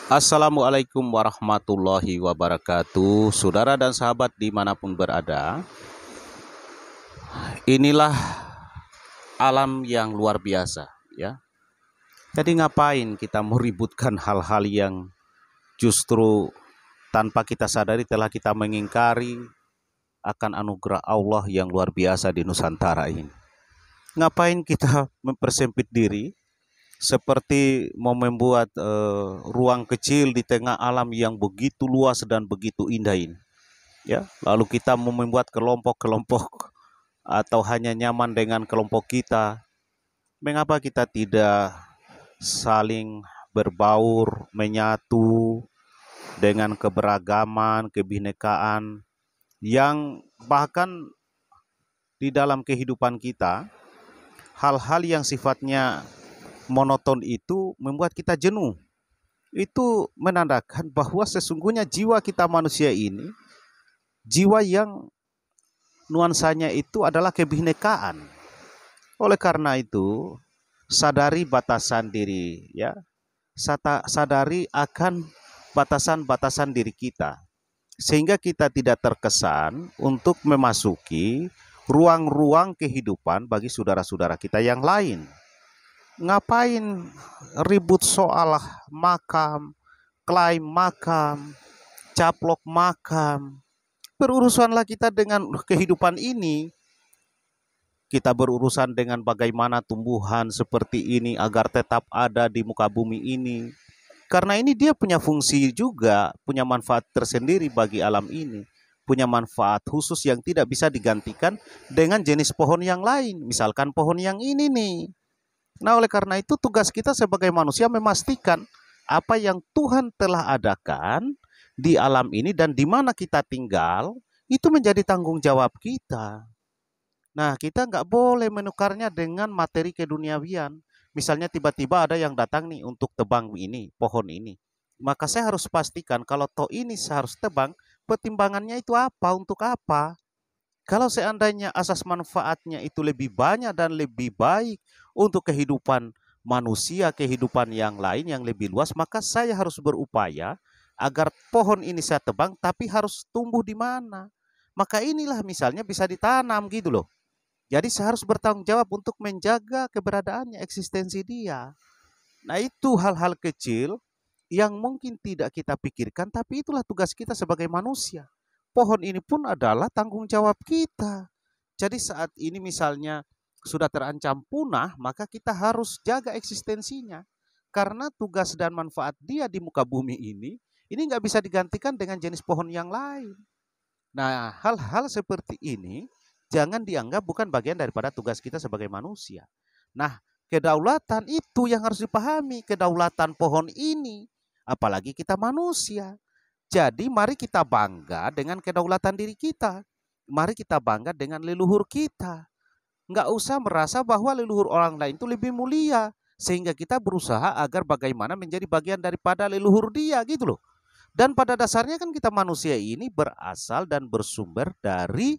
Assalamualaikum warahmatullahi wabarakatuh. Saudara dan sahabat dimanapun berada, inilah alam yang luar biasa, ya. Jadi ngapain kita meributkan hal-hal yang justru tanpa kita sadari telah kita mengingkari akan anugerah Allah yang luar biasa di Nusantara ini. Ngapain kita mempersempit diri seperti mau membuat ruang kecil di tengah alam yang begitu luas dan begitu indah ini, ya. Lalu kita mau membuat kelompok-kelompok atau hanya nyaman dengan kelompok kita. Mengapa kita tidak saling berbaur, menyatu dengan keberagaman, kebinekaan yang bahkan di dalam kehidupan kita, hal-hal yang sifatnya monoton itu membuat kita jenuh. Itu menandakan bahwa sesungguhnya jiwa kita manusia ini, jiwa yang nuansanya itu adalah kebinekaan. Oleh karena itu, sadari batasan diri, ya. Sadari akan batasan-batasan diri kita, sehingga kita tidak terkesan untuk memasuki ruang-ruang kehidupan bagi saudara-saudara kita yang lain. Ngapain ribut soal makam, klaim makam, caplok makam? Berurusanlah kita dengan kehidupan ini. Kita berurusan dengan bagaimana tumbuhan seperti ini agar tetap ada di muka bumi ini. Karena ini dia punya fungsi juga, punya manfaat tersendiri bagi alam ini. Punya manfaat khusus yang tidak bisa digantikan dengan jenis pohon yang lain. Misalkan pohon yang ini nih. Nah, oleh karena itu tugas kita sebagai manusia memastikan apa yang Tuhan telah adakan di alam ini dan di mana kita tinggal, itu menjadi tanggung jawab kita. Nah, kita nggak boleh menukarnya dengan materi keduniawian. Misalnya tiba-tiba ada yang datang nih untuk tebang ini, pohon ini. Maka saya harus pastikan kalau toh ini saya harus tebang, pertimbangannya itu apa, untuk apa. Kalau seandainya asas manfaatnya itu lebih banyak dan lebih baik untuk kehidupan manusia, kehidupan yang lain yang lebih luas, maka saya harus berupaya agar pohon ini saya tebang, tapi harus tumbuh di mana. Maka inilah misalnya bisa ditanam gitu loh. Jadi saya harus bertanggung jawab untuk menjaga keberadaannya, eksistensi dia. Nah, itu hal-hal kecil yang mungkin tidak kita pikirkan, tapi itulah tugas kita sebagai manusia. Pohon ini pun adalah tanggung jawab kita. Jadi saat ini misalnya sudah terancam punah, maka kita harus jaga eksistensinya. Karena tugas dan manfaat dia di muka bumi ini nggak bisa digantikan dengan jenis pohon yang lain. Nah, hal-hal seperti ini jangan dianggap bukan bagian daripada tugas kita sebagai manusia. Nah, kedaulatan itu yang harus dipahami, kedaulatan pohon ini, apalagi kita manusia. Jadi mari kita bangga dengan kedaulatan diri kita. Mari kita bangga dengan leluhur kita. Nggak usah merasa bahwa leluhur orang lain itu lebih mulia. Sehingga kita berusaha agar bagaimana menjadi bagian daripada leluhur dia gitu loh. Dan pada dasarnya kan kita manusia ini berasal dan bersumber dari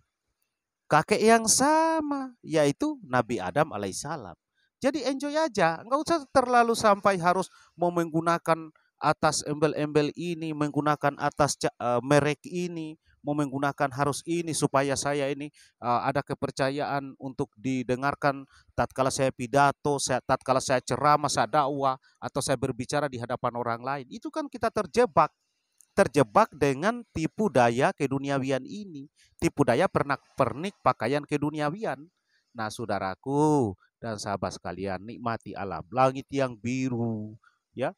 kakek yang sama, yaitu Nabi Adam alaihissalam. Jadi enjoy aja, nggak usah terlalu sampai harus mau menggunakan atas embel-embel ini, menggunakan atas merek ini, mau menggunakan harus ini supaya saya ini ada kepercayaan untuk didengarkan tatkala saya pidato, tatkala saya ceramah, saya dakwah, atau saya berbicara di hadapan orang lain. Itu kan kita terjebak dengan tipu daya keduniawian ini, tipu daya pernak-pernik pakaian keduniawian. Nah, saudaraku dan sahabat sekalian, nikmati alam, langit yang biru, ya,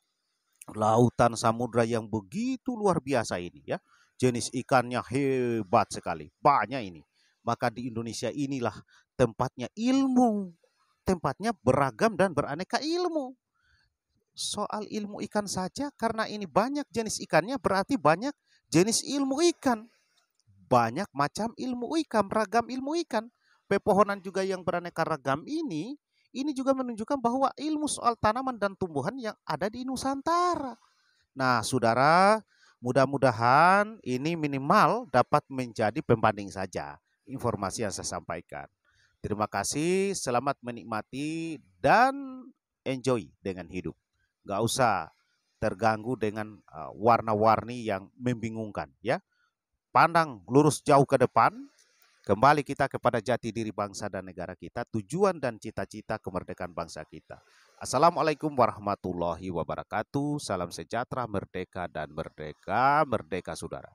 lautan samudra yang begitu luar biasa ini, ya. Jenis ikannya hebat sekali, banyak ini. Maka di Indonesia inilah tempatnya ilmu, tempatnya beragam dan beraneka ilmu. Soal ilmu ikan saja, karena ini banyak jenis ikannya, berarti banyak jenis ilmu ikan. Banyak macam ilmu ikan, ragam ilmu ikan. Pepohonan juga yang beraneka ragam ini juga menunjukkan bahwa ilmu soal tanaman dan tumbuhan yang ada di Nusantara. Nah, saudara, mudah-mudahan ini minimal dapat menjadi pembanding saja informasi yang saya sampaikan. Terima kasih, selamat menikmati dan enjoy dengan hidup. Nggak usah terganggu dengan warna-warni yang membingungkan, ya. Pandang lurus jauh ke depan, kembali kita kepada jati diri bangsa dan negara kita, tujuan dan cita-cita kemerdekaan bangsa kita. Assalamualaikum warahmatullahi wabarakatuh. Salam sejahtera, merdeka dan merdeka, merdeka saudara.